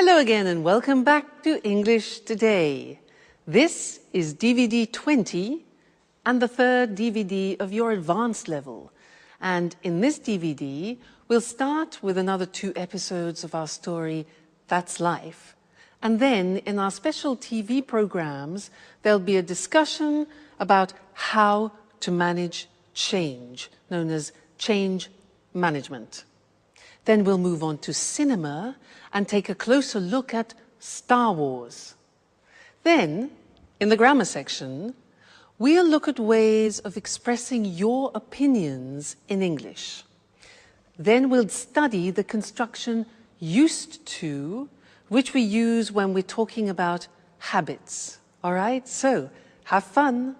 Hello again and welcome back to English Today. This is DVD 20 and the third DVD of your advanced level. And in this DVD, we'll start with another 2 episodes of our story, That's Life. And then in our special TV programs, there'll be a discussion about how to manage change, known as change management. Then we'll move on to cinema and take a closer look at Star Wars. Then, in the grammar section, we'll look at ways of expressing your opinions in English. Then we'll study the construction used to, which we use when we're talking about habits. All right? So, have fun.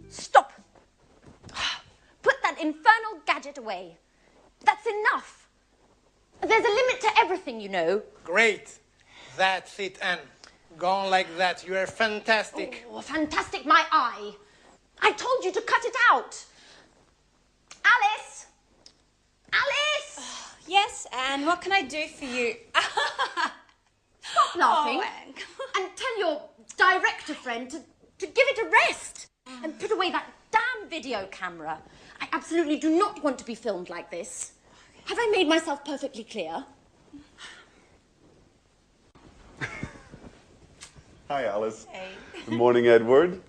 Stop! Put that infernal gadget away. That's enough. There's a limit to everything, you know. Great. That's it, Anne. Go on like that. You are fantastic. Oh, fantastic, my eye. I told you to cut it out. Alice! Alice! Oh, yes, Anne, what can I do for you? Stop laughing. Oh, Anne, come on. And tell your director friend to give it a rest. And put away that damn video camera. I absolutely do not want to be filmed like this. Have I made myself perfectly clear? Hi, Alice. Hey. Good morning, Edward.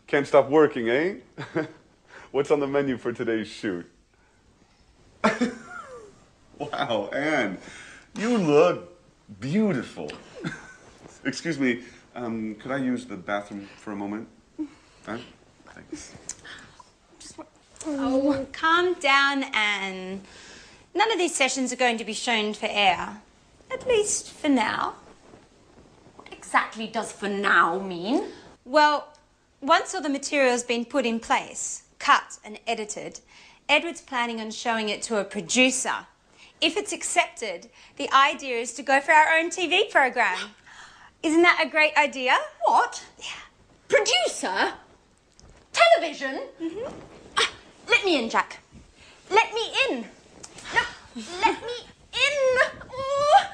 Can't stop working, eh? What's on the menu for today's shoot? Wow, Anne, you look beautiful. Excuse me, could I use the bathroom for a moment? Huh? Thanks. Oh, calm down, Anne. None of these sessions are going to be shown for air. At least for now. What exactly does for now mean? Well, once all the material's been put in place, cut and edited, Edward's planning on showing it to a producer. If it's accepted, the idea is to go for our own TV program. Isn't that a great idea? What? Yeah. Producer? Television? Mm-hmm. Let me in, Jack. Let me in. No, let me in. Oh,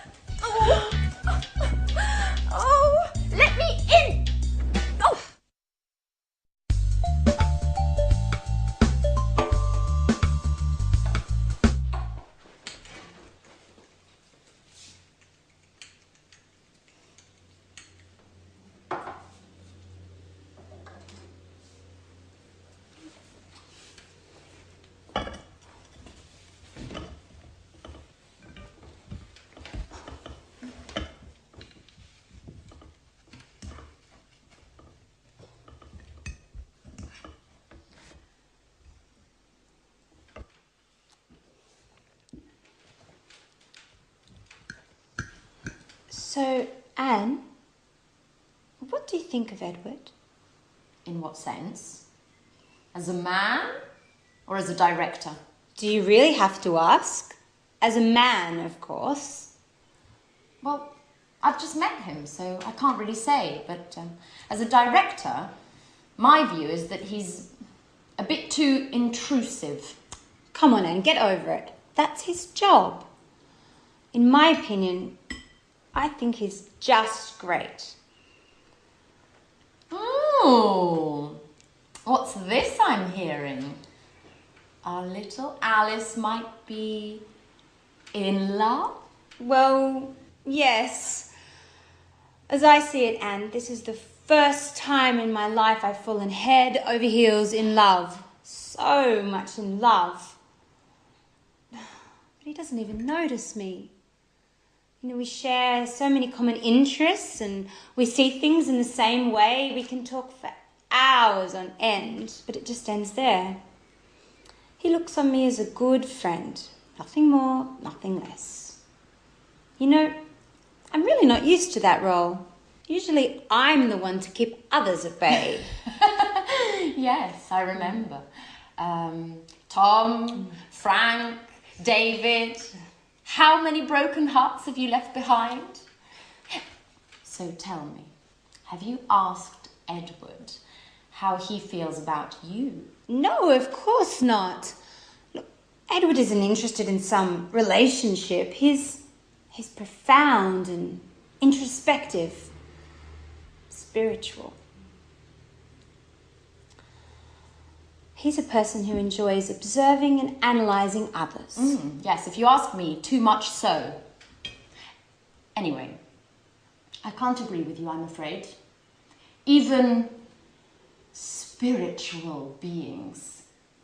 oh, oh, let me in. Oh. So, Anne, what do you think of Edward? In what sense? As a man or as a director? Do you really have to ask? As a man, of course. Well, I've just met him, so I can't really say. But as a director, my view is that he's a bit too intrusive. Come on, Anne, get over it. That's his job. In my opinion, I think he's just great. Oh, what's this I'm hearing? Our little Alice might be in love? Well, yes. As I see it, Anne, this is the first time in my life I've fallen head over heels in love. So much in love. But he doesn't even notice me. You know, we share so many common interests and we see things in the same way. We can talk for hours on end, but it just ends there. He looks on me as a good friend. Nothing more, nothing less. You know, I'm really not used to that role. Usually I'm the one to keep others at bay. Yes, I remember. Tom, Frank, David. How many broken hearts have you left behind? So tell me, have you asked Edward how he feels about you? No, of course not. Look, Edward isn't interested in some relationship. He's profound and introspective, spiritual. He's a person who enjoys observing and analysing others. Yes, if you ask me, too much so. Anyway, I can't agree with you, I'm afraid. Even spiritual beings,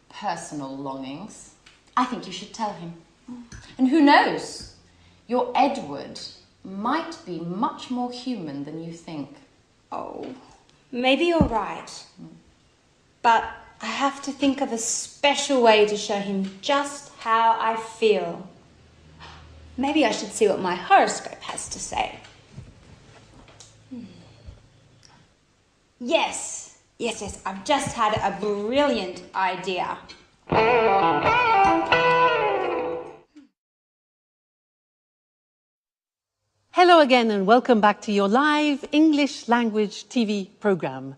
personal longings, I think you should tell him. And who knows, your Edward might be much more human than you think. Oh, maybe you're right. But I have to think of a special way to show him just how I feel. Maybe I should see what my horoscope has to say. Yes, I've just had a brilliant idea. Hello again and welcome back to your live English language TV program.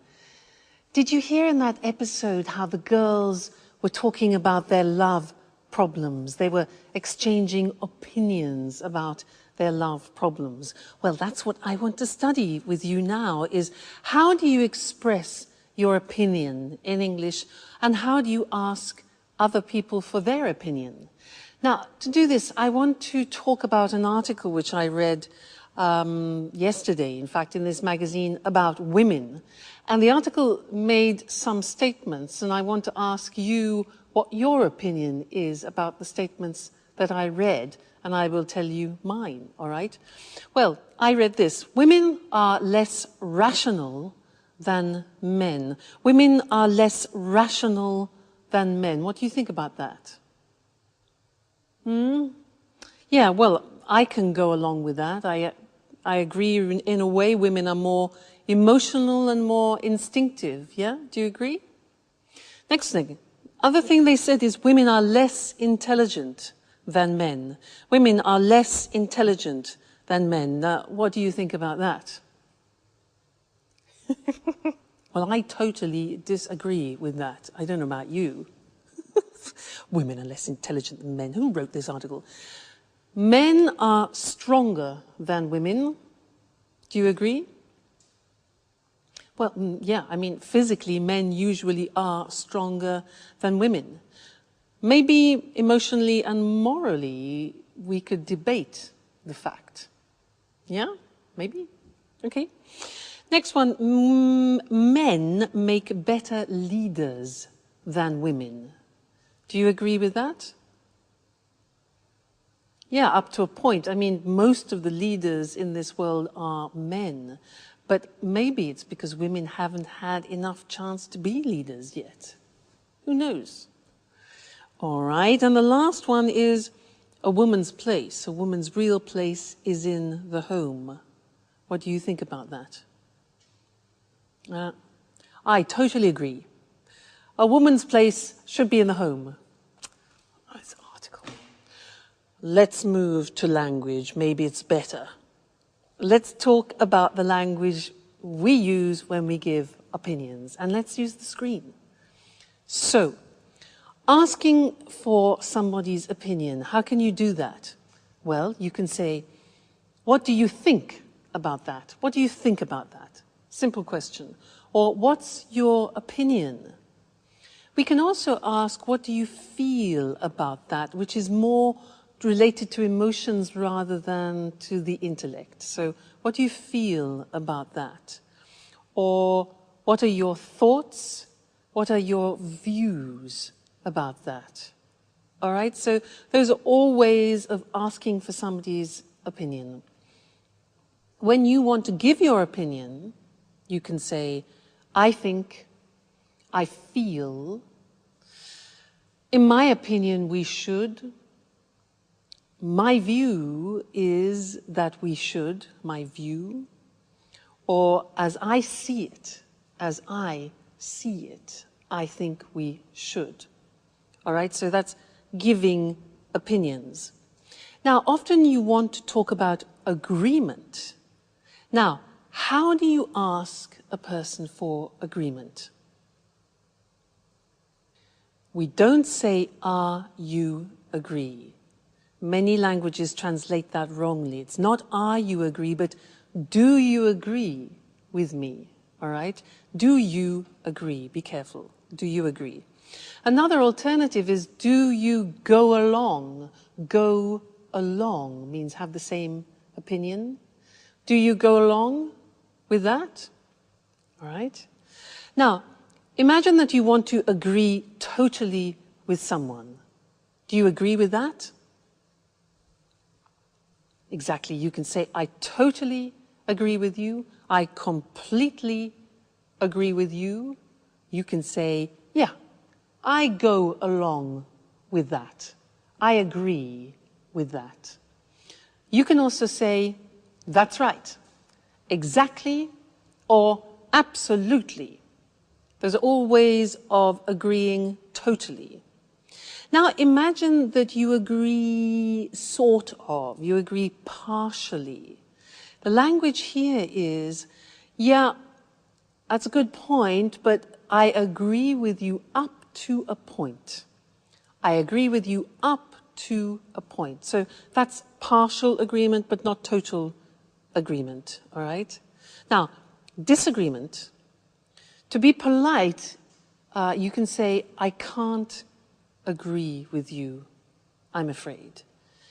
Did you hear in that episode how the girls were talking about their love problems? They were exchanging opinions about their love problems. Well, that's what I want to study with you now, is how do you express your opinion in English and how do you ask other people for their opinion? Now, to do this, I want to talk about an article which I read yesterday, in fact, in this magazine about women. And the article made some statements, and I want to ask you what your opinion is about the statements that I read, and I will tell you mine, all right? Well, I read this. Women are less rational than men. Women are less rational than men. What do you think about that? Yeah, well, I can go along with that. I agree in a way women are more emotional and more instinctive, yeah? Do you agree? Next thing. Other thing they said is women are less intelligent than men. Women are less intelligent than men. Now, what do you think about that? Well, I totally disagree with that. I don't know about you. Women are less intelligent than men. Who wrote this article? Men are stronger than women. Do you agree? Well, yeah, I mean, physically, men usually are stronger than women. Maybe emotionally and morally, we could debate the fact. Yeah? Maybe? Okay. Next one. Men make better leaders than women. Do you agree with that? Yeah, up to a point. I mean, most of the leaders in this world are men. But maybe it's because women haven't had enough chance to be leaders yet. Who knows? All right, and the last one is a woman's place. A woman's real place is in the home. What do you think about that? I totally agree. A woman's place should be in the home. Nice article. Let's move to language. Maybe it's better. Let's talk about the language we use when we give opinions. And let's use the screen. So, asking for somebody's opinion, how can you do that? Well, you can say, what do you think about that? What do you think about that? Simple question. Or, what's your opinion? We can also ask, what do you feel about that, which is more related to emotions rather than to the intellect. So, what do you feel about that? Or, what are your thoughts? What are your views about that? All right, so those are all ways of asking for somebody's opinion. When you want to give your opinion, you can say, I think, I feel, in my opinion, we should. My view is that we should, my view. Or as I see it, I think we should. All right, so that's giving opinions. Now, often you want to talk about agreement. Now, how do you ask a person for agreement? We don't say, "Are you agree?" Many languages translate that wrongly. It's not "are you agree," but "do you agree with me?" All right? Do you agree? Be careful. Do you agree? Another alternative is "do you go along?" Go along means have the same opinion. Do you go along with that? All right? Now, imagine that you want to agree totally with someone. Do you agree with that? Exactly. You can say, "I totally agree with you." "I completely agree with you." You can say, "Yeah, I go along with that. I agree with that." You can also say, "That's right," "exactly," or "absolutely." There's all ways of agreeing totally. Now imagine that you agree sort of, you agree partially. The language here is, "Yeah, that's a good point, but I agree with you up to a point." I agree with you up to a point. So that's partial agreement, but not total agreement, all right? Now, disagreement. To be polite, you can say, "I can't agree with you, I'm afraid."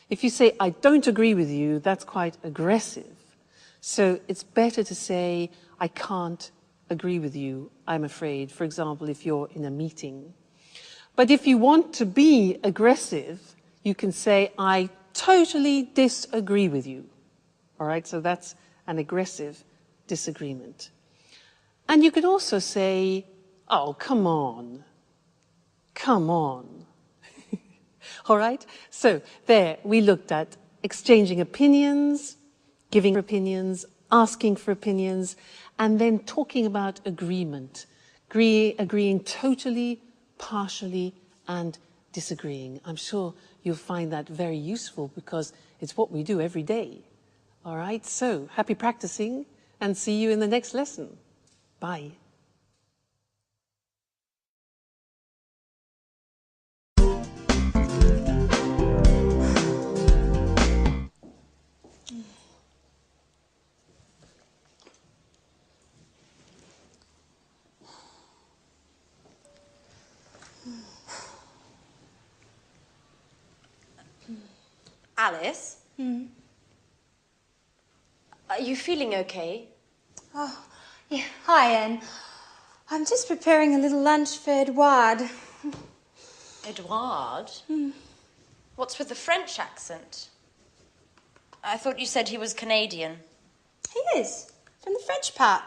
If you say, "I don't agree with you," that's quite aggressive. So it's better to say, "I can't agree with you, I'm afraid," for example, if you're in a meeting. But if you want to be aggressive, you can say, "I totally disagree with you." All right, so that's an aggressive disagreement. And you could also say, "Oh, come on. Come on." All right? So there, we looked at exchanging opinions, giving opinions, asking for opinions, and then talking about agreement, agreeing totally, partially, and disagreeing. I'm sure you'll find that very useful because it's what we do every day. All right? So happy practicing and see you in the next lesson. Bye. Alice? Are you feeling okay? Oh, yeah. Hi, Anne. I'm just preparing a little lunch for Edouard. Edouard? What's with the French accent? I thought you said he was Canadian. He is, from the French part.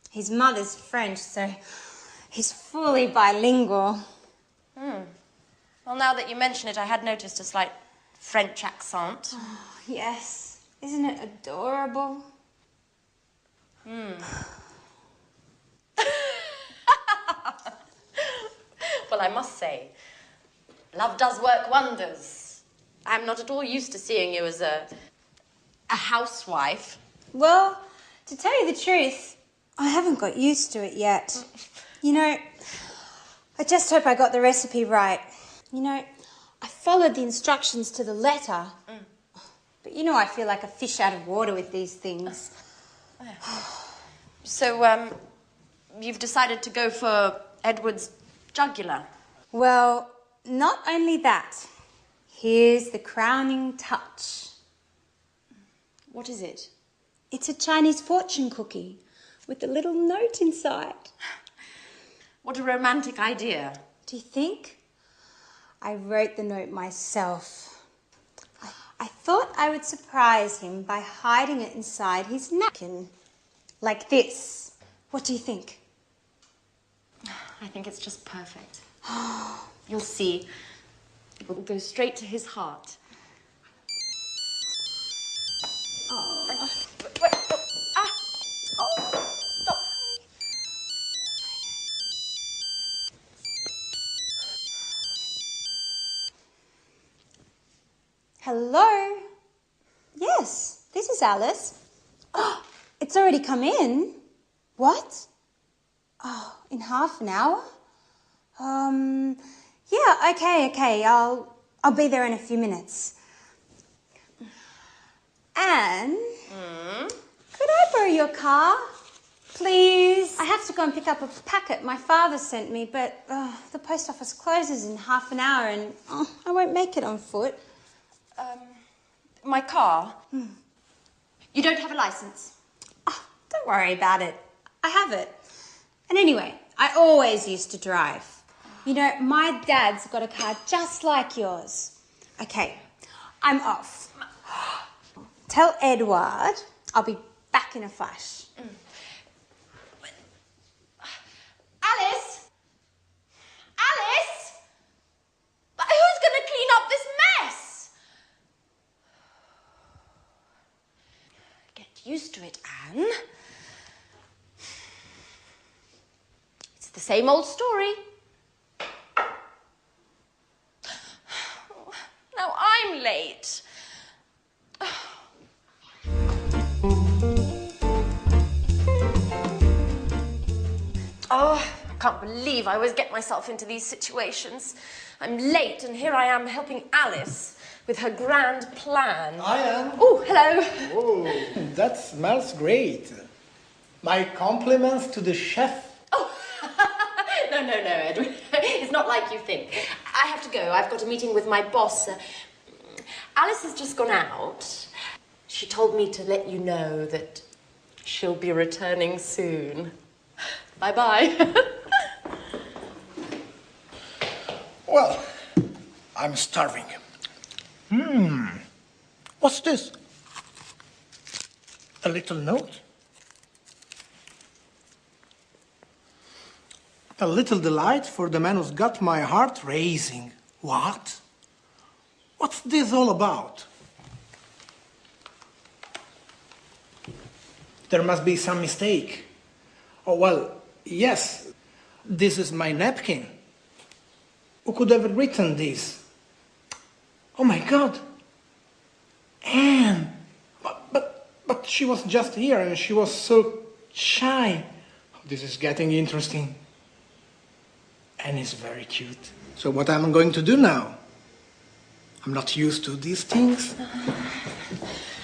His mother's French, so he's fully bilingual. Well, now that you mention it, I had noticed a slight French accent. Oh, yes. Isn't it adorable? Well, I must say, love does work wonders. I'm not at all used to seeing you as a housewife. Well, to tell you the truth, I haven't got used to it yet. You know, I just hope I got the recipe right. You know, I followed the instructions to the letter. But you know I feel like a fish out of water with these things. So, you've decided to go for Edward's jugular. Well, not only that. Here's the crowning touch. What is it? It's a Chinese fortune cookie with a little note inside. What a romantic idea. Do you think? I wrote the note myself. I thought I would surprise him by hiding it inside his napkin. Like this. What do you think? I think it's just perfect. You'll see. It will go straight to his heart. Oh. Wait, stop. Hello? Yes, this is Alice. Oh, It's already come in. What? Oh, in half an hour? Yeah, okay. I'll be there in a few minutes. Anne? Could I borrow your car? Please? I have to go and pick up a packet my father sent me, but the post office closes in half an hour and I won't make it on foot. My car? You don't have a license? Oh, don't worry about it. I have it. And anyway, I always used to drive. You know, my dad's got a car just like yours. Okay, I'm off. Tell Edward I'll be back in a flash. Alice? Alice? But who's going to clean up this mess? Get used to it, Anne. It's the same old story. Now I'm late. Oh, I can't believe I always get myself into these situations. I'm late and here I am helping Alice with her grand plan. I am. Oh, hello. Oh, that smells great. My compliments to the chef. Oh, no, Edward. It's not like you think. I have to go. I've got a meeting with my boss. Alice has just gone out. She told me to let you know that she'll be returning soon. Bye-bye. Well, I'm starving. What's this? A little note? A little delight for the man who's got my heart racing. What? What's this all about? There must be some mistake. Oh, well, yes, this is my napkin. Who could have written this? Oh my God! Anne! But she was just here and she was so shy. This is getting interesting. Anne is very cute. So what am I going to do now? I'm not used to these things.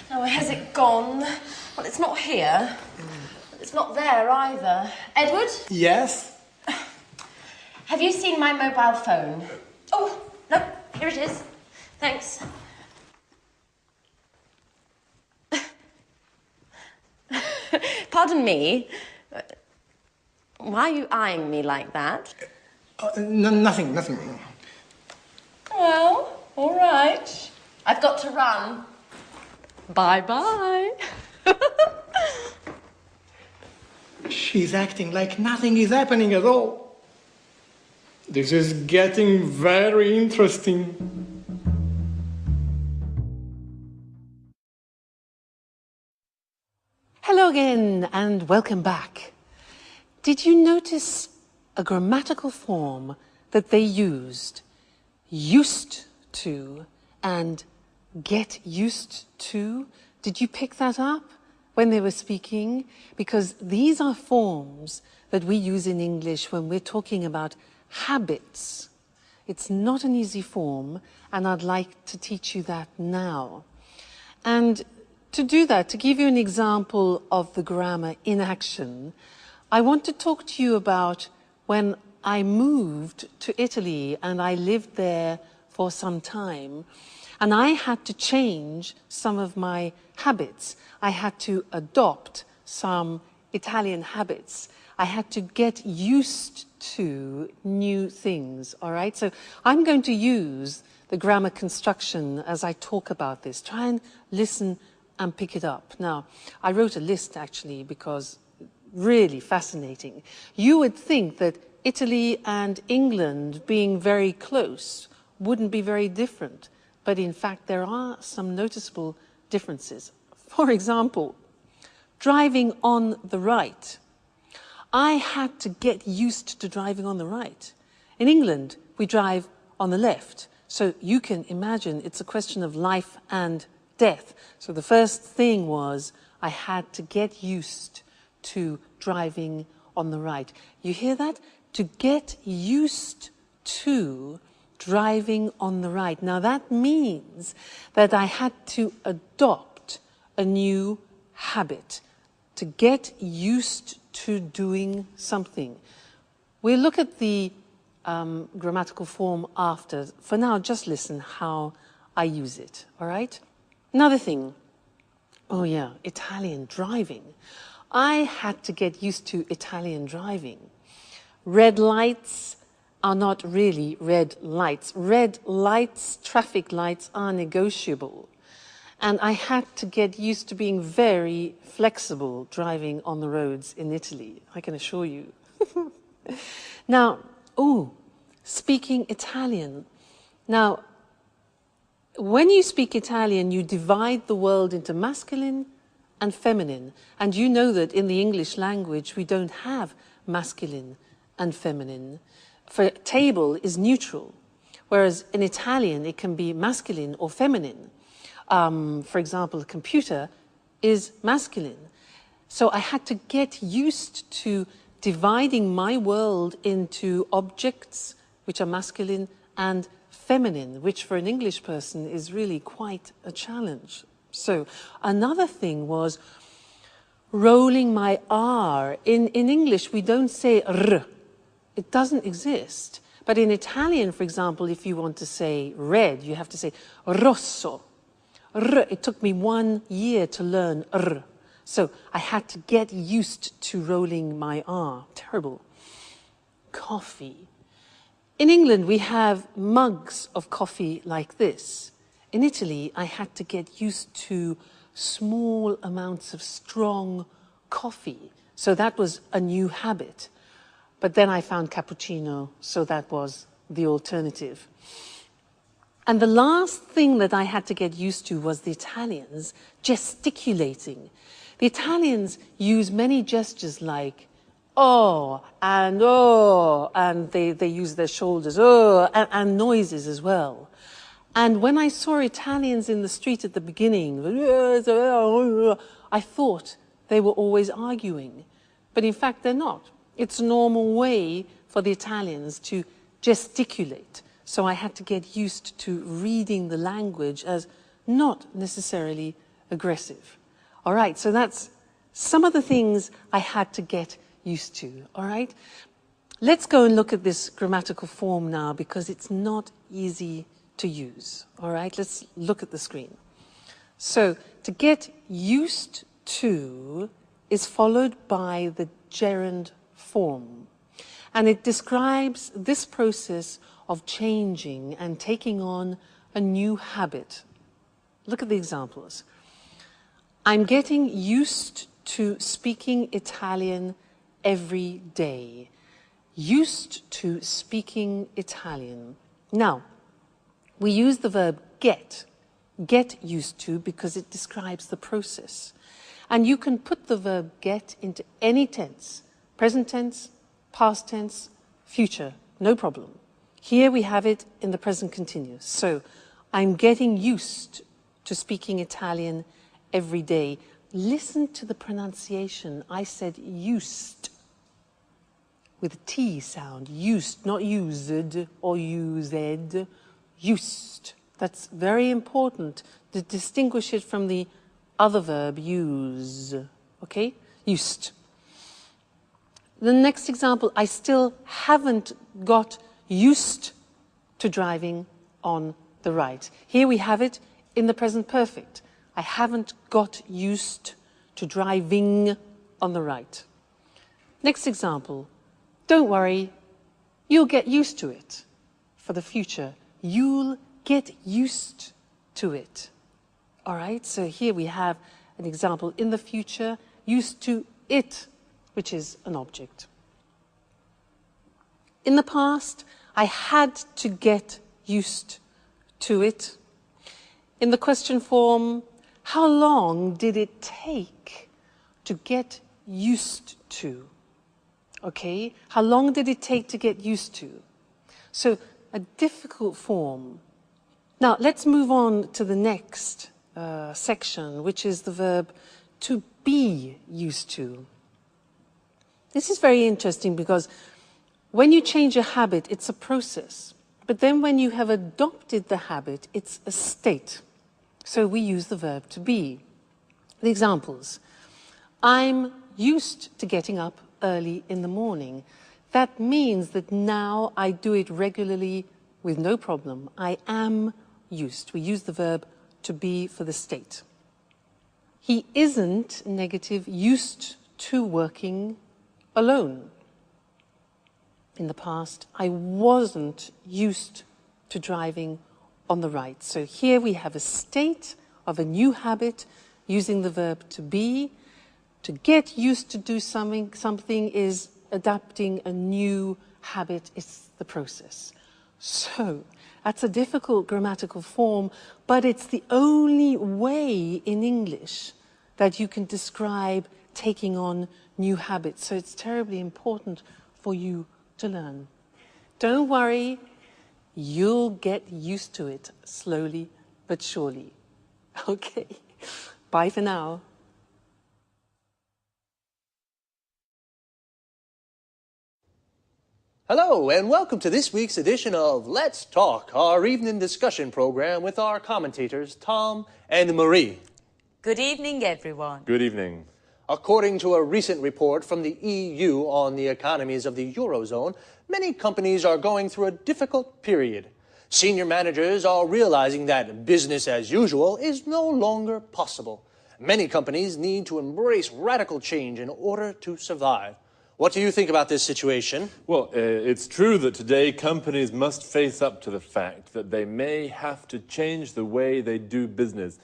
Now, has it gone? Well, it's not here. It's not there either. Edward? Yes? Have you seen my mobile phone? Oh, no, here it is. Thanks. Pardon me. Why are you eyeing me like that? Nothing. Well, all right. I've got to run. Bye-bye. She's acting like nothing is happening at all. This is getting very interesting. Hello again and welcome back. Did you notice a grammatical form that they used to and get used to? Did you pick that up when they were speaking? Because these are forms that we use in English when we're talking about habits. It's not an easy form, and I'd like to teach you that now. And to do that, to give you an example of the grammar in action, I want to talk to you about when I moved to Italy and I lived there for some time, and I had to change some of my habits. I had to adopt some Italian habits. I had to get used to new things, all right? So I'm going to use the grammar construction as I talk about this. Try and listen and pick it up. Now, I wrote a list actually because really fascinating. You would think that Italy and England being very close wouldn't be very different, but in fact there are some noticeable differences. For example, driving on the right. I had to get used to driving on the right. In England, we drive on the left. So you can imagine it's a question of life and death. So the first thing was I had to get used to driving on the right. You hear that? To get used to driving on the right. Now that means that I had to adopt a new habit, to get used to doing something. We'll look at the grammatical form after. For now, just listen how I use it, all right? Another thing. Oh yeah, Italian driving. I had to get used to Italian driving. Red lights are not really red lights. Red lights, traffic lights, are negotiable. And I had to get used to being very flexible driving on the roads in Italy, I can assure you. Now, speaking Italian. Now, when you speak Italian, you divide the world into masculine and feminine. And you know that in the English language, we don't have masculine and feminine. For table is neutral, whereas in Italian, it can be masculine or feminine. For example, computer is masculine. So I had to get used to dividing my world into objects, which are masculine, and feminine, which for an English person is really quite a challenge. So another thing was rolling my R. In English, we don't say R. It doesn't exist. But in Italian, for example, if you want to say red, you have to say rosso. R. It took me 1 year to learn R. So I had to get used to rolling my R. Terrible. Coffee. In England, we have mugs of coffee like this. In Italy, I had to get used to small amounts of strong coffee. So that was a new habit. But then I found cappuccino, so that was the alternative. And the last thing that I had to get used to was the Italians gesticulating. The Italians use many gestures like and they use their shoulders, and noises as well. And when I saw Italians in the street at the beginning, I thought they were always arguing. But in fact, they're not. It's a normal way for the Italians to gesticulate. So I had to get used to reading the language as not necessarily aggressive. All right, so that's some of the things I had to get used to, all right? Let's go and look at this grammatical form now because it's not easy to use, all right? Let's look at the screen. So to get used to is followed by the gerund form. And it describes this process of changing and taking on a new habit. Look at the examples. I'm getting used to speaking Italian every day. Used to speaking Italian. Now, we use the verb get used to, because it describes the process. And you can put the verb get into any tense, present tense, past tense, future, no problem. Here we have it in the present continuous. So, I'm getting used to speaking Italian every day. Listen to the pronunciation. I said used with a T sound. Used, not used or used. Used. That's very important to distinguish it from the other verb, use. Okay? Used. The next example, I still haven't got used to driving on the right. Here we have it in the present perfect. I haven't got used to driving on the right. Next example, don't worry, you'll get used to it. For the future, you'll get used to it. All right, so here we have an example in the future, used to it, which is an object. In the past, I had to get used to it. In the question form, how long did it take to get used to? Okay, how long did it take to get used to? So, a difficult form. Now, let's move on to the next section, which is the verb to be used to. This is very interesting because when you change a habit, it's a process. But then when you have adopted the habit, it's a state. So we use the verb to be. The examples. I'm used to getting up early in the morning. That means that now I do it regularly with no problem. I am used. We use the verb to be for the state. He isn't, negative, used to working alone. In the past, I wasn't used to driving on the right. So here we have a state of a new habit using the verb to be. To get used to do something is adapting a new habit. It's the process. So that's a difficult grammatical form, but it's the only way in English that you can describe taking on new habits. So it's terribly important for you to learn. Don't worry, you'll get used to it slowly but surely. Okay, bye for now. Hello, and welcome to this week's edition of Let's Talk, our evening discussion program with our commentators, Tom and Marie. Good evening, everyone. Good evening. According to a recent report from the EU on the economies of the Eurozone, many companies are going through a difficult period. Senior managers are realizing that business as usual is no longer possible. Many companies need to embrace radical change in order to survive. What do you think about this situation? Well, it's true that today companies must face up to the fact that they may have to change the way they do business.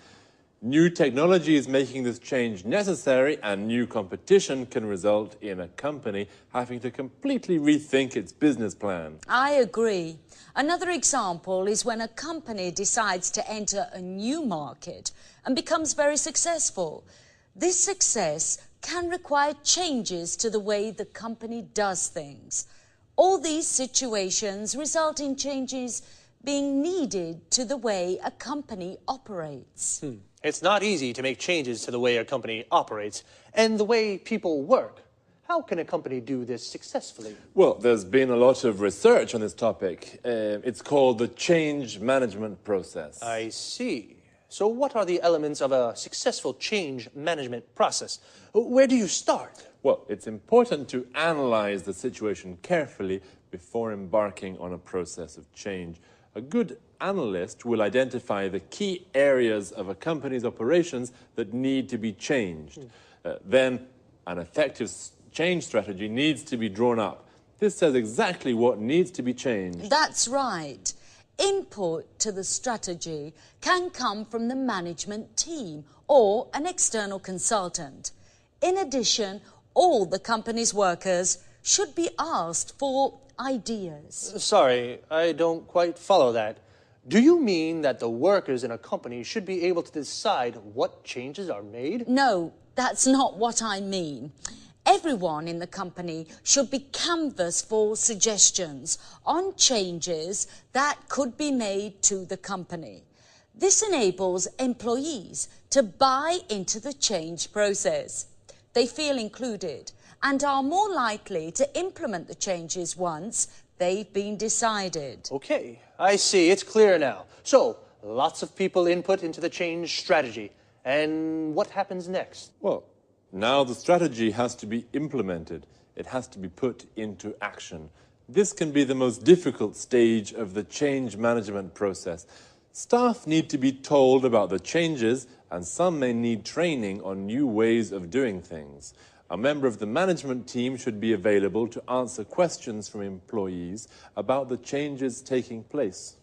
New technology is making this change necessary, and new competition can result in a company having to completely rethink its business plan. I agree. Another example is when a company decides to enter a new market and becomes very successful. This success can require changes to the way the company does things. All these situations result in changes being needed to the way a company operates. It's not easy to make changes to the way a company operates and the way people work. How can a company do this successfully? Well, there's been a lot of research on this topic. It's called the change management process. I see. So what are the elements of a successful change management process? Where do you start? Well, it's important to analyze the situation carefully before embarking on a process of change. A good analyst will identify the key areas of a company's operations that need to be changed. Then an effective change strategy needs to be drawn up. This says exactly what needs to be changed. That's right. Input to the strategy can come from the management team or an external consultant. In addition, all the company's workers should be asked for ideas. Sorry, I don't quite follow that. Do you mean that the workers in a company should be able to decide what changes are made? No, that's not what I mean. Everyone in the company should be canvassed for suggestions on changes that could be made to the company. This enables employees to buy into the change process. They feel included and are more likely to implement the changes once they've been decided. Okay, I see. It's clear now. So, lots of people input into the change strategy. And what happens next? Well, now the strategy has to be implemented. It has to be put into action. This can be the most difficult stage of the change management process. Staff need to be told about the changes, and some may need training on new ways of doing things. A member of the management team should be available to answer questions from employees about the changes taking place.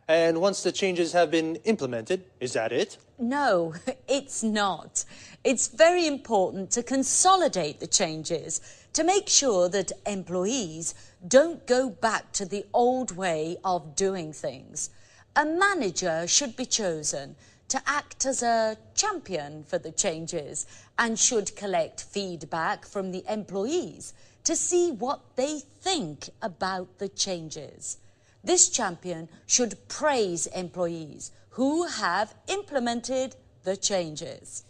And once the changes have been implemented, is that it? No, it's not. It's very important to consolidate the changes to make sure that employees don't go back to the old way of doing things. A manager should be chosen to act as a champion for the changes and should collect feedback from the employees to see what they think about the changes. This champion should praise employees who have implemented the changes.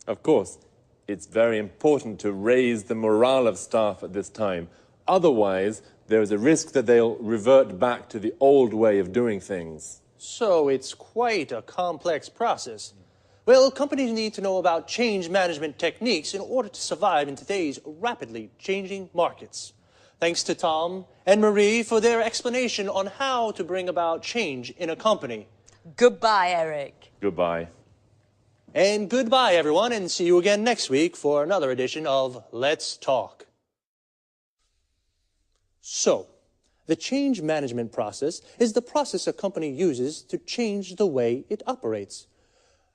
Of course, it's very important to raise the morale of staff at this time. Otherwise, there is a risk that they'll revert back to the old way of doing things. So it's quite a complex process. Well, companies need to know about change management techniques in order to survive in today's rapidly changing markets. Thanks to Tom and Marie for their explanation on how to bring about change in a company. Goodbye, Eric. Goodbye. And goodbye, everyone, and see you again next week for another edition of Let's Talk. So, the change management process is the process a company uses to change the way it operates.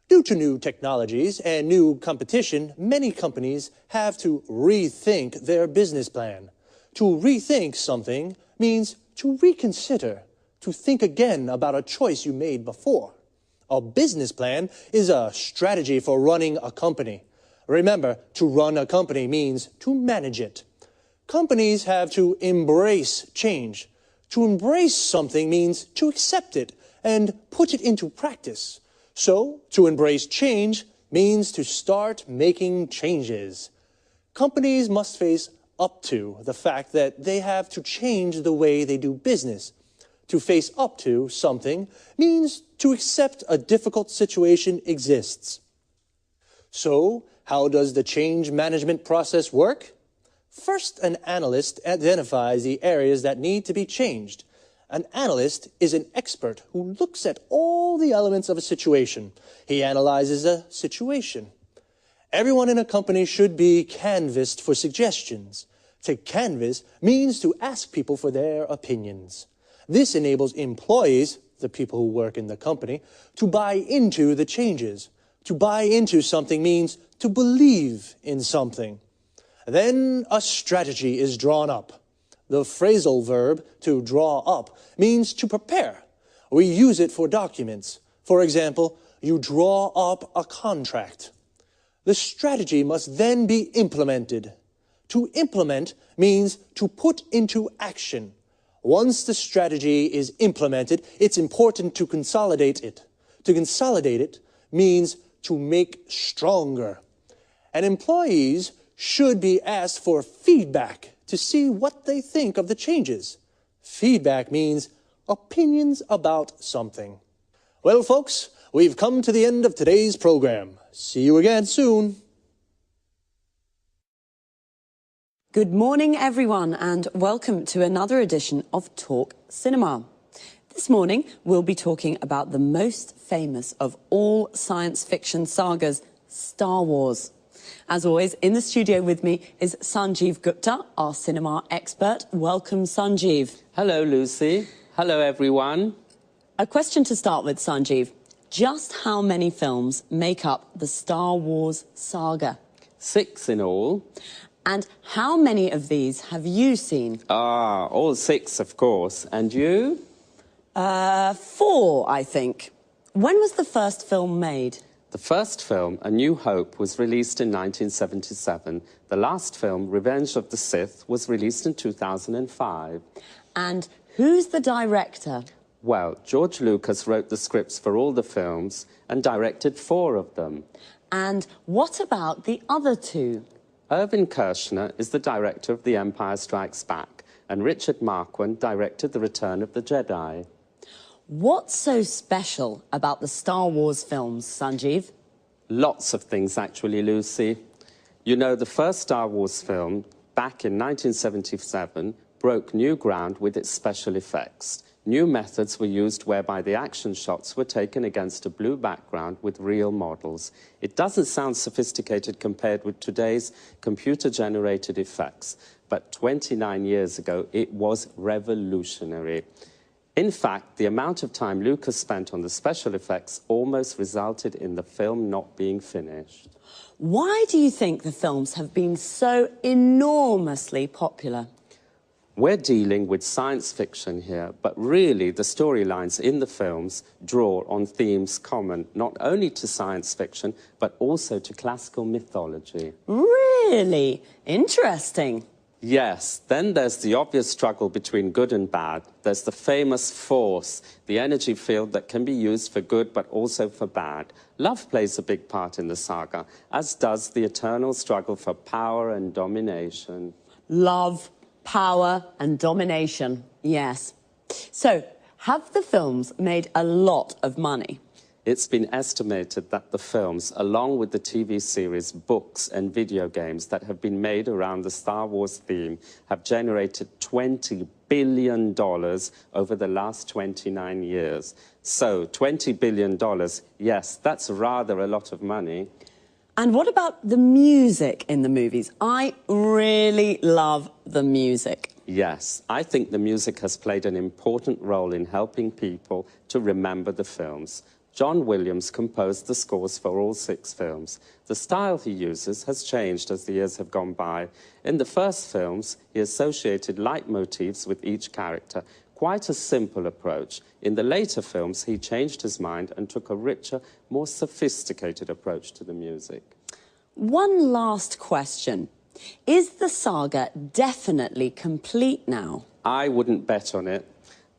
Due to new technologies and new competition, many companies have to rethink their business plan. To rethink something means to reconsider, to think again about a choice you made before. A business plan is a strategy for running a company. Remember, to run a company means to manage it. Companies have to embrace change. To embrace something means to accept it and put it into practice. So, to embrace change means to start making changes. Companies must face up to the fact that they have to change the way they do business. To face up to something means to accept a difficult situation exists. So, how does the change management process work? First, an analyst identifies the areas that need to be changed. An analyst is an expert who looks at all the elements of a situation. He analyzes a situation. Everyone in a company should be canvassed for suggestions. To canvass means to ask people for their opinions. This enables employees, the people who work in the company, to buy into the changes. To buy into something means to believe in something. Then a strategy is drawn up. The phrasal verb to draw up means to prepare. We use it for documents. For example, you draw up a contract. The strategy must then be implemented. To implement means to put into action. Once the strategy is implemented, it's important to consolidate it. To consolidate it means to make stronger. And employees should be asked for feedback to see what they think of the changes. Feedback means opinions about something. Well, folks, we've come to the end of today's program. See you again soon. Good morning, everyone, and welcome to another edition of Talk Cinema. This morning, we'll be talking about the most famous of all science fiction sagas, Star Wars. As always, in the studio with me is Sanjeev Gupta, our cinema expert. Welcome, Sanjeev. Hello, Lucy. Hello, everyone. A question to start with, Sanjeev. Just how many films make up the Star Wars saga? 6 in all. And how many of these have you seen? All 6, of course. And you? 4, I think. When was the first film made? The first film, A New Hope, was released in 1977. The last film, Revenge of the Sith, was released in 2005. And who's the director? Well, George Lucas wrote the scripts for all the films and directed 4 of them. And what about the other 2? Irvin Kershner is the director of The Empire Strikes Back, and Richard Marquand directed The Return of the Jedi. What's so special about the Star Wars films, Sanjeev? Lots of things, actually, Lucy. You know, the first Star Wars film, back in 1977, broke new ground with its special effects. New methods were used whereby the action shots were taken against a blue background with real models. It doesn't sound sophisticated compared with today's computer-generated effects, but 29 years ago, it was revolutionary. In fact, the amount of time Lucas spent on the special effects almost resulted in the film not being finished. Why do you think the films have been so enormously popular? We're dealing with science fiction here, but really the storylines in the films draw on themes common not only to science fiction, but also to classical mythology. Really? Interesting. Yes, then there's the obvious struggle between good and bad. There's the famous force, the energy field that can be used for good but also for bad. Love plays a big part in the saga, as does the eternal struggle for power and domination. Love, power and domination, yes. So, have the films made a lot of money? It's been estimated that the films, along with the TV series, books and video games that have been made around the Star Wars theme, have generated $20 billion over the last 29 years. So, $20 billion, yes, that's rather a lot of money. And what about the music in the movies? I really love the music. Yes, I think the music has played an important role in helping people to remember the films. John Williams composed the scores for all 6 films. The style he uses has changed as the years have gone by. In the first films, he associated leitmotifs with each character, quite a simple approach. In the later films, he changed his mind and took a richer, more sophisticated approach to the music. One last question. Is the saga definitely complete now? I wouldn't bet on it.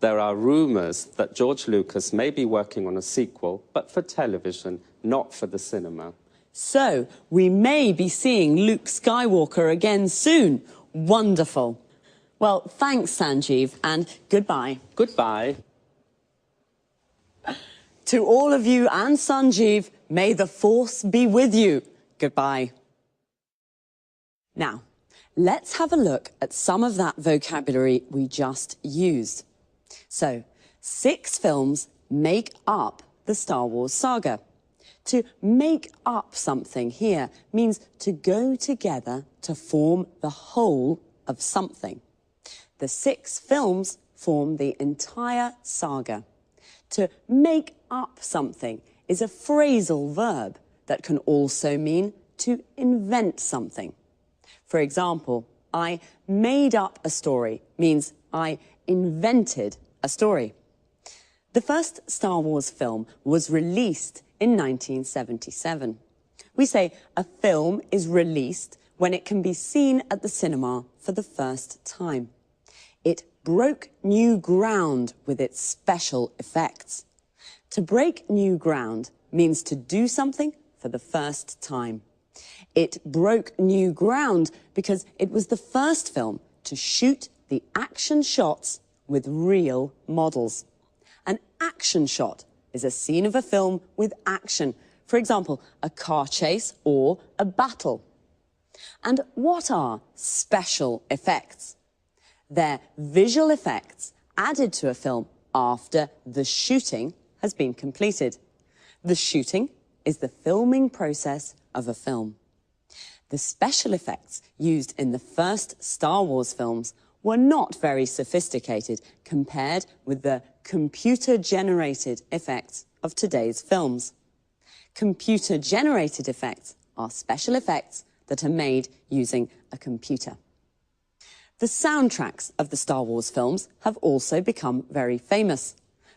There are rumours that George Lucas may be working on a sequel, but for television, not for the cinema. So, we may be seeing Luke Skywalker again soon. Wonderful. Well, thanks, Sanjeev, and goodbye. Goodbye. To all of you and Sanjeev, may the Force be with you. Goodbye. Now, let's have a look at some of that vocabulary we just used. So, 6 films make up the Star Wars saga. To make up something here means to go together to form the whole of something. The 6 films form the entire saga. To make up something is a phrasal verb that can also mean to invent something. For example, I made up a story means I invented a story. The first Star Wars film was released in 1977. We say a film is released when it can be seen at the cinema for the first time. It broke new ground with its special effects. To break new ground means to do something for the first time. It broke new ground because it was the first film to shoot the action shots with real models. An action shot is a scene of a film with action. For example, a car chase or a battle. And what are special effects? They're visual effects added to a film after the shooting has been completed. The shooting is the filming process of a film. The special effects used in the first Star Wars films were not very sophisticated compared with the computer-generated effects of today's films. Computer-generated effects are special effects that are made using a computer. The soundtracks of the Star Wars films have also become very famous.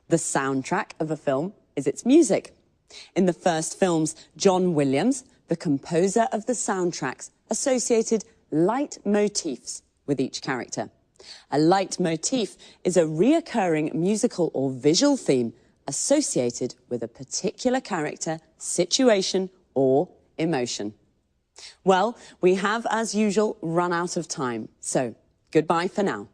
The soundtrack of a film is its music. In the first films, John Williams, the composer of the soundtracks, associated leitmotifs with each character. A leitmotif is a reoccurring musical or visual theme associated with a particular character, situation, or emotion. Well, we have, as usual, run out of time, so goodbye for now.